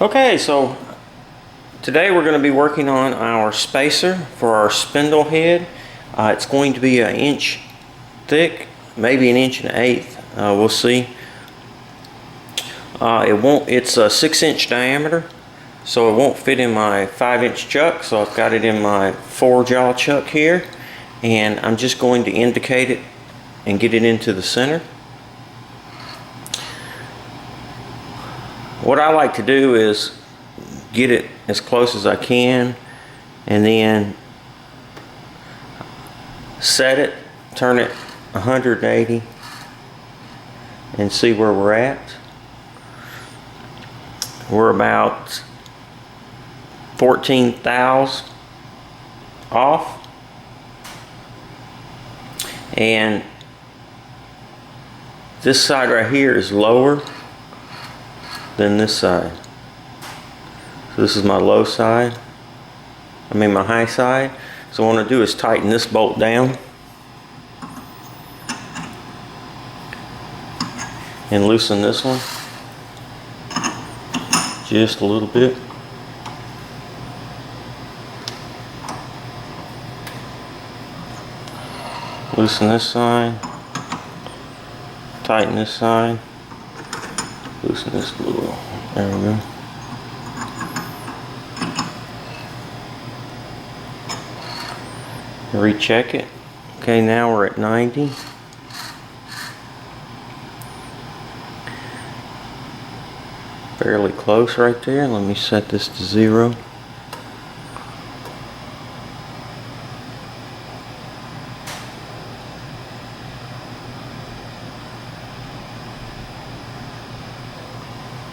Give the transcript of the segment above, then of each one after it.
Okay, so today we're going to be working on our spacer for our spindle head. It's going to be 1 inch thick, maybe 1.125 inches. We'll see. It's a 6-inch diameter, so it won't fit in my 5-inch chuck. So I've got it in my 4-jaw chuck here, and I'm just going to indicate it and get it into the center. What I like to do is get it as close as I can and then set it, turn it 180 and see where we're at. We're about 14 thous off, and this side right here is lower than this side. So this is my low side, my high side. So what I want to do is tighten this bolt down and loosen this one just a little bit. Loosen this side, tighten this side, loosen this a little. There we go. Recheck it. Okay, now we're at 90. Fairly close right there. Let me set this to 0.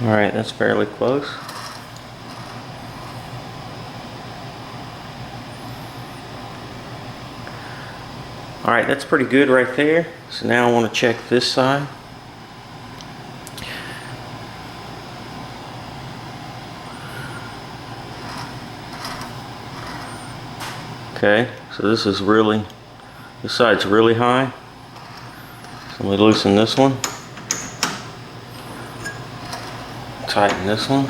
Alright, that's fairly close. Alright, that's pretty good right there. So now I want to check this side. Okay, so this side's really high. So let me loosen this one. Tighten this one.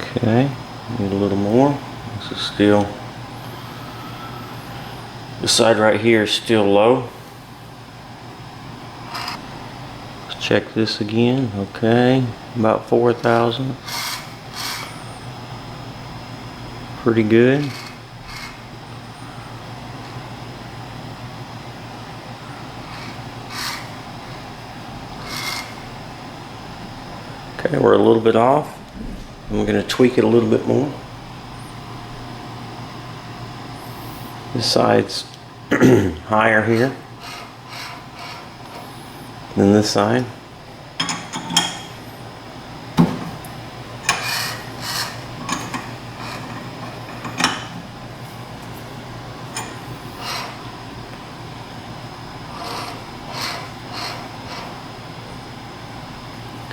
Okay, need a little more. This is still, this side right here is still low. Let's check this again. Okay, about 4,000. Pretty good. Okay, we're a little bit off. I'm going to tweak it a little bit more. This side's higher here than this side.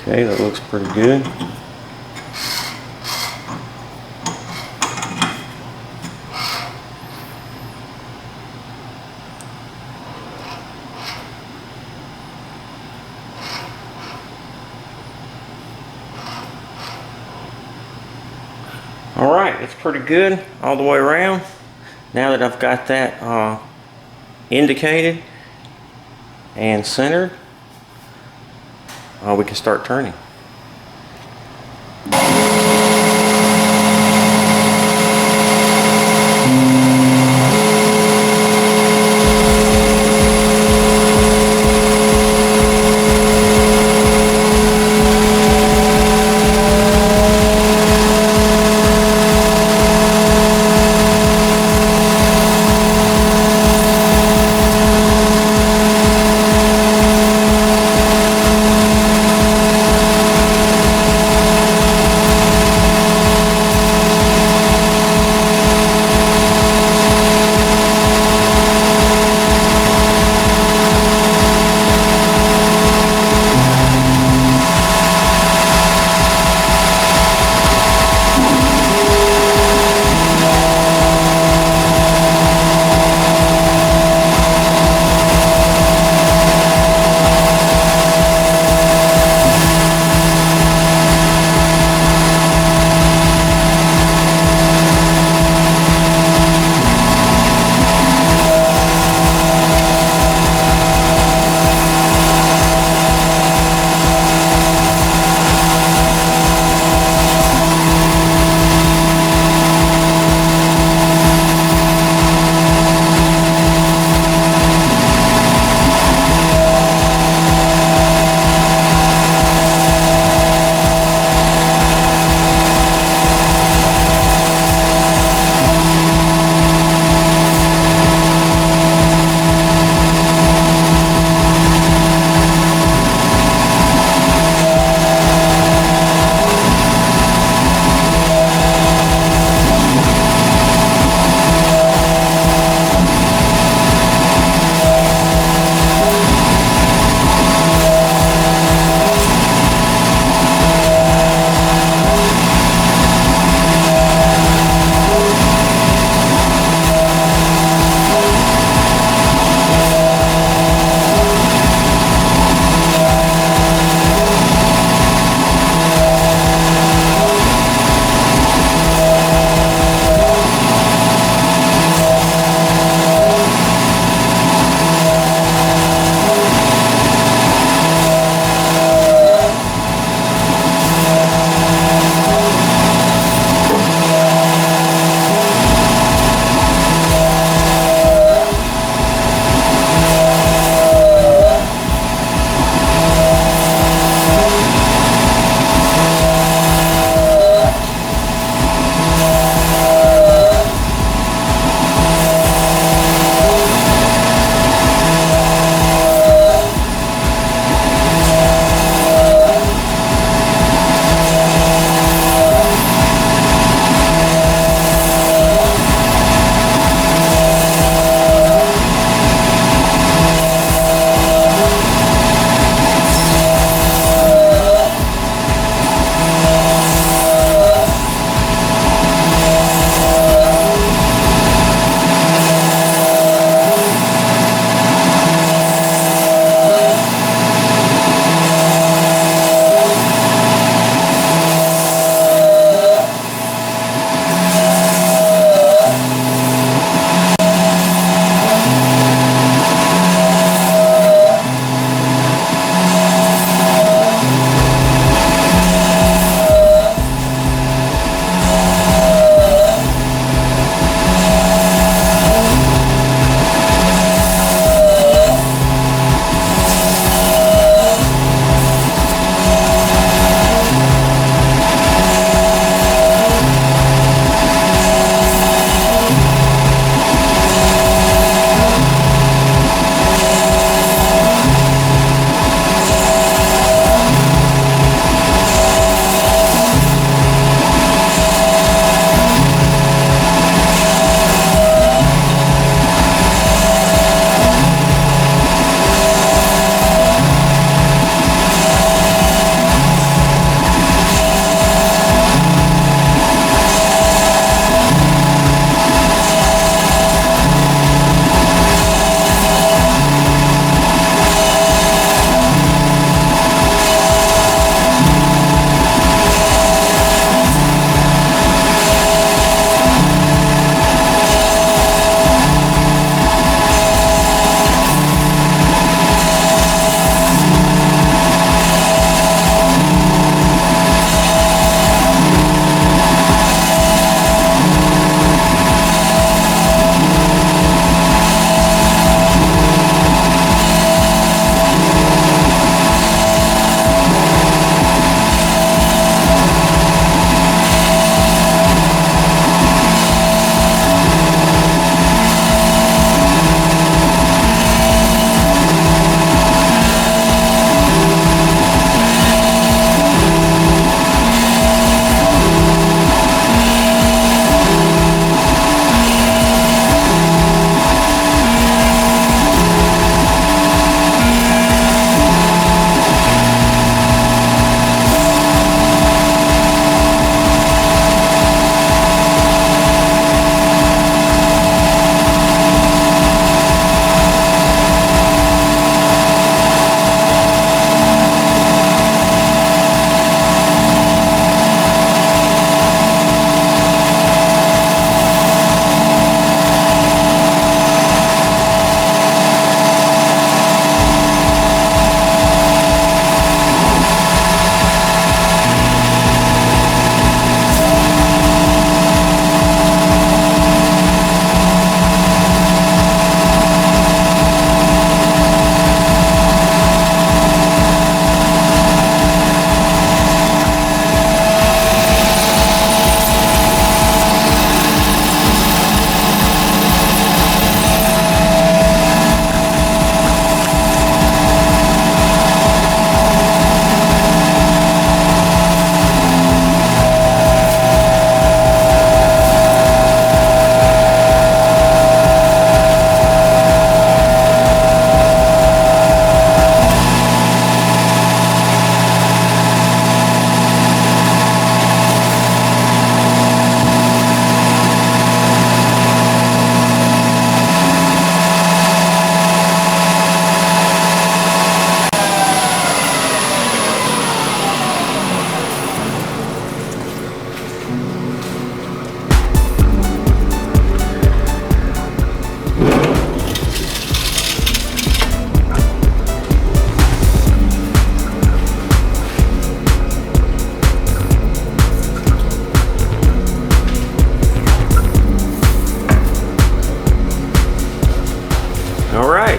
Okay, that looks pretty good. Alright, it's pretty good all the way around. Now that I've got that indicated and centered, we can start turning.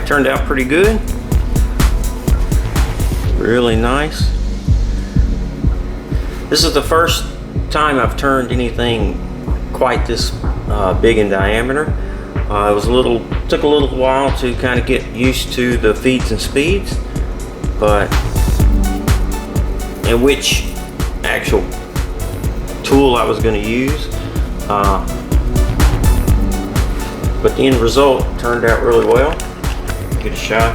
turned out pretty good. Really nice. This is the first time I've turned anything quite this big in diameter. It took a little while to kind of get used to the feeds and speeds, and which actual tool I was going to use. But the end result turned out really well. Get a shot.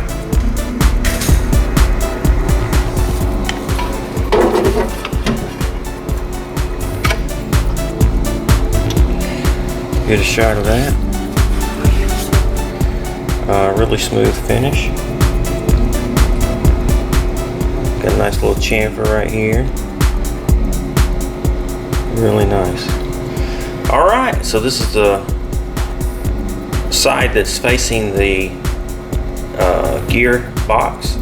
Get a shot of that. Really smooth finish. Got a nice little chamfer right here. Really nice. Alright, so this is the side that's facing the gear box,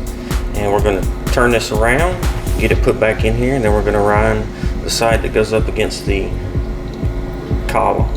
and we're going to turn this around, get it put back in here, and then we're going to run the side that goes up against the column.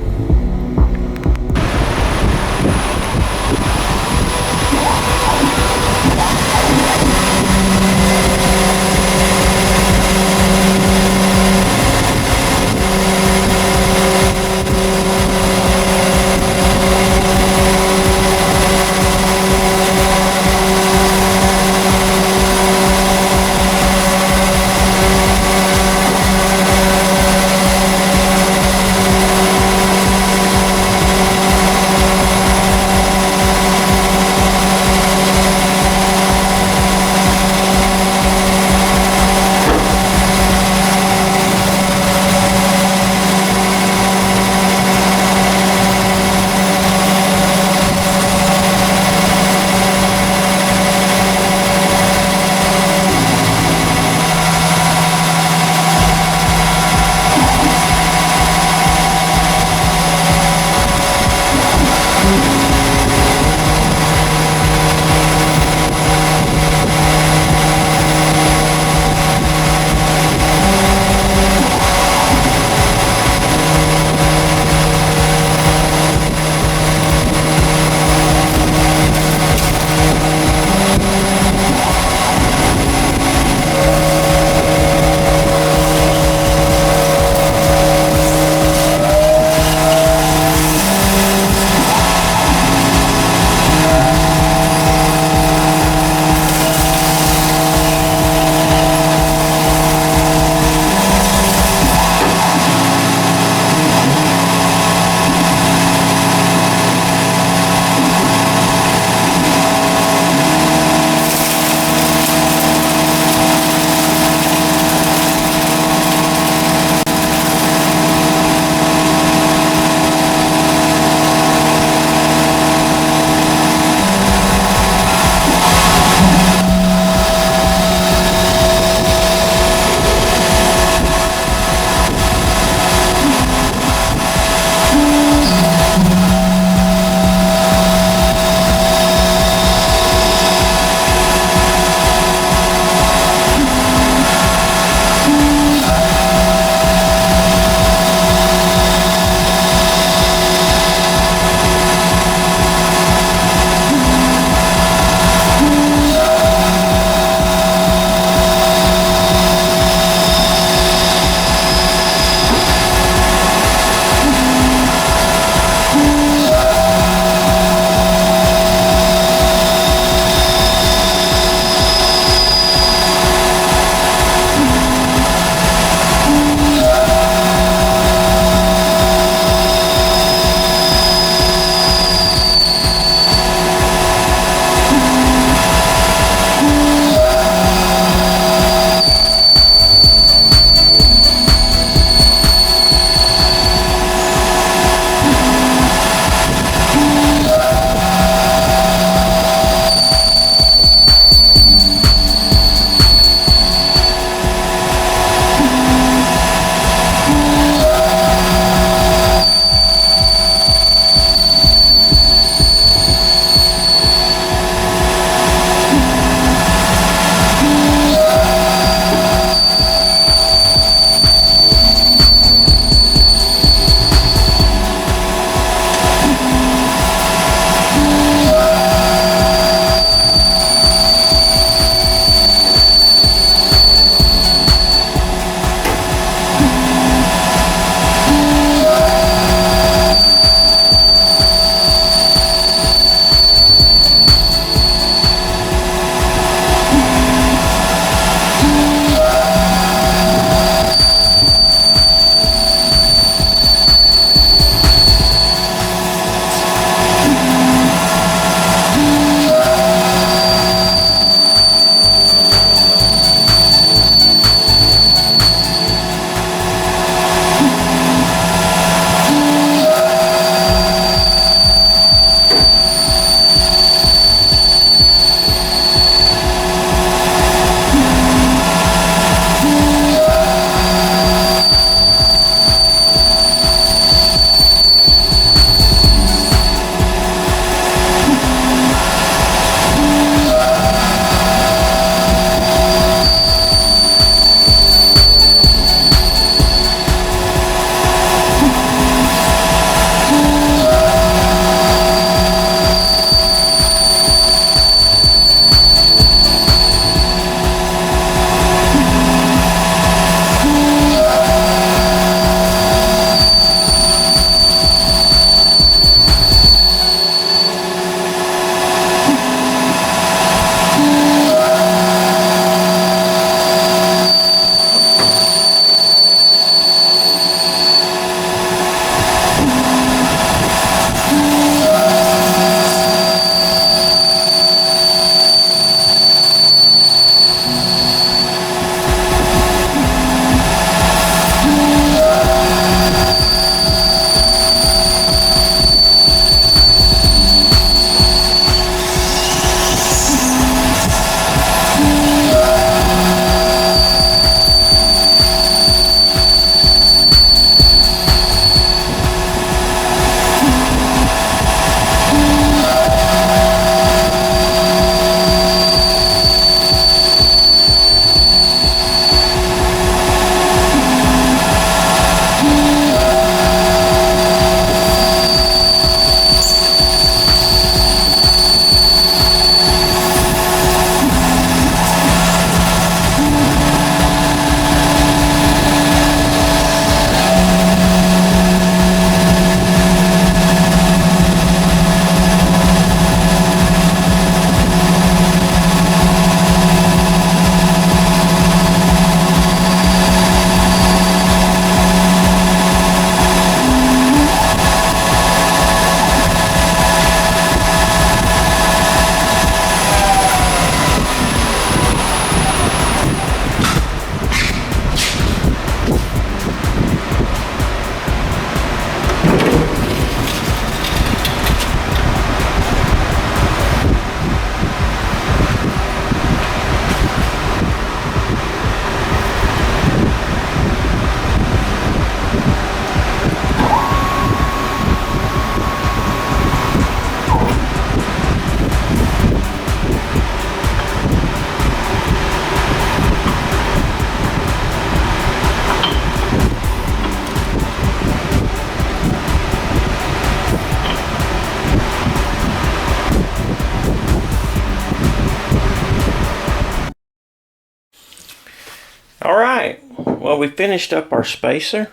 Well, we finished up our spacer.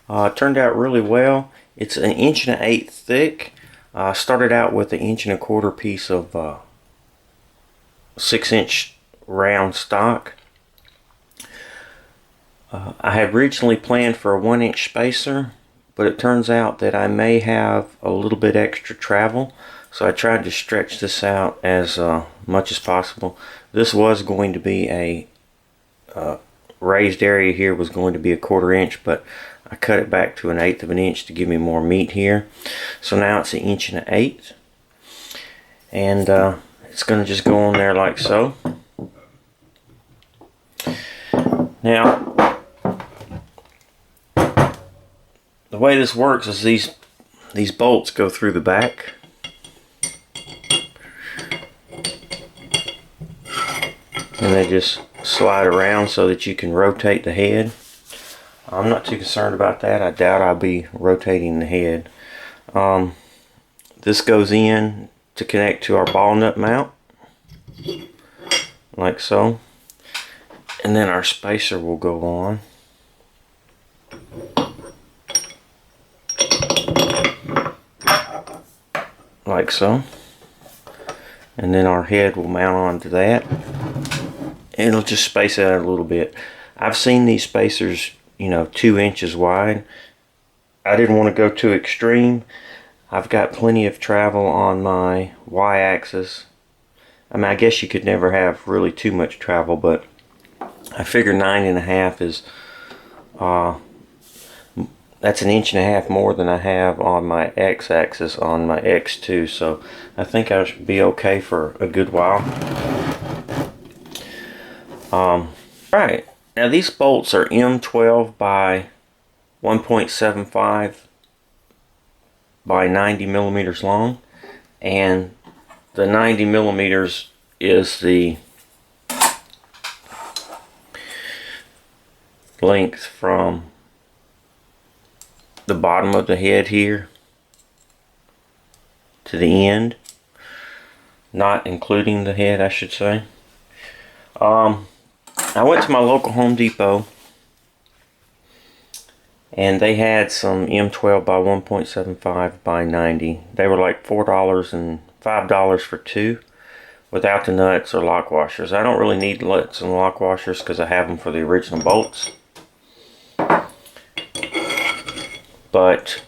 It turned out really well. It's 1 1/8 inches thick. I started out with an 1 1/4 inch piece of 6-inch round stock. I had originally planned for a 1-inch spacer, but it turns out that I may have a little bit extra travel, so I tried to stretch this out as much as possible. This was going to be a raised area here, was going to be a 1/4 inch, but I cut it back to 1/8 of an inch to give me more meat here. So now it's 1 1/8 inches, and it's going to just go on there like so. Now, the way this works is these bolts go through the back. And they just slide around so that you can rotate the head. I'm not too concerned about that. I doubt I'll be rotating the head. This goes in to connect to our ball nut mount, like so. And then our spacer will go on. Like so. And then our head will mount onto that. It'll just space out a little bit. I've seen these spacers, 2 inches wide. I didn't want to go too extreme. I've got plenty of travel on my y-axis. I mean, I guess you could never have really too much travel, but I figure 9.5 is that's 1.5 inches more than I have on my x-axis on my X2, so I think I should be okay for a good while. Right, now these bolts are M12 by 1.75 by 90 millimeters long, and the 90 millimeters is the length from the bottom of the head here to the end, not including the head, I should say. I went to my local Home Depot and they had some M12 by 1.75 by 90. They were like $4 and $5 for 2 without the nuts or lock washers. I don't really need nuts and lock washers because I have them for the original bolts. But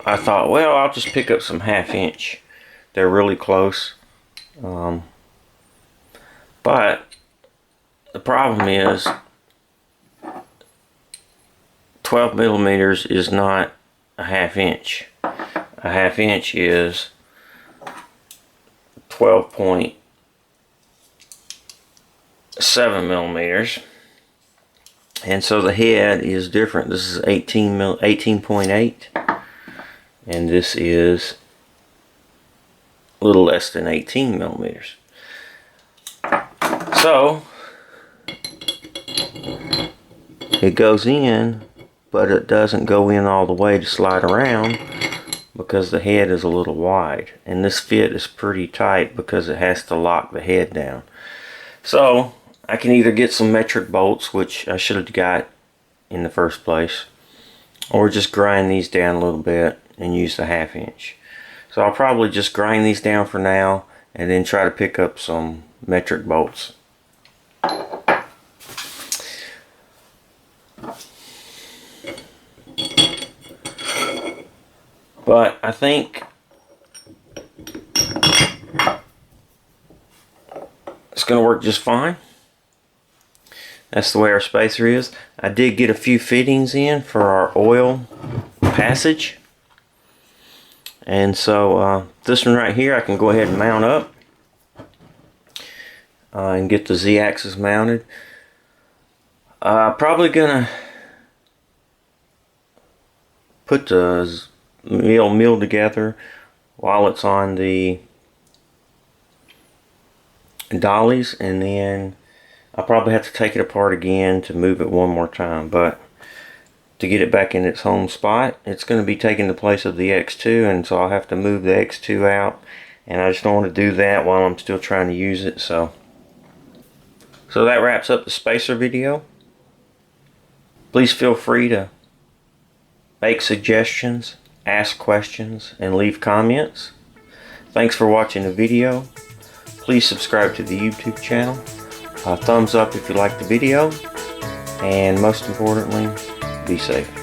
I thought, well, I'll just pick up some 1/2 inch. They're really close. But the problem is 12 millimeters is not a 1/2 inch. A 1/2 inch is 12.7 millimeters. And so the head is different. This is 18.8, and this is a little less than 18 millimeters. So it goes in, but it doesn't go in all the way to slide around because the head is a little wide, and this fit is pretty tight because it has to lock the head down. So I can either get some metric bolts, which I should have got in the first place, or just grind these down a little bit and use the 1/2 inch. So I'll probably just grind these down for now and then try to pick up some metric bolts. But I think it's going to work just fine. That's the way our spacer is. I did get a few fittings in for our oil passage. And so this one right here I can go ahead and mount up and get the Z-axis mounted. Probably gonna put the mill together while it's on the dollies, and then I'll probably have to take it apart again to move it one more time, but to get it back in its home spot. It's going to be taking the place of the X2, and so I'll have to move the X2 out, and I just don't want to do that while I'm still trying to use it. So that wraps up the spacer video. Please feel free to make suggestions, ask questions, and leave comments. Thanks for watching the video. Please subscribe to the YouTube channel. Thumbs up if you like the video. And most importantly, be safe.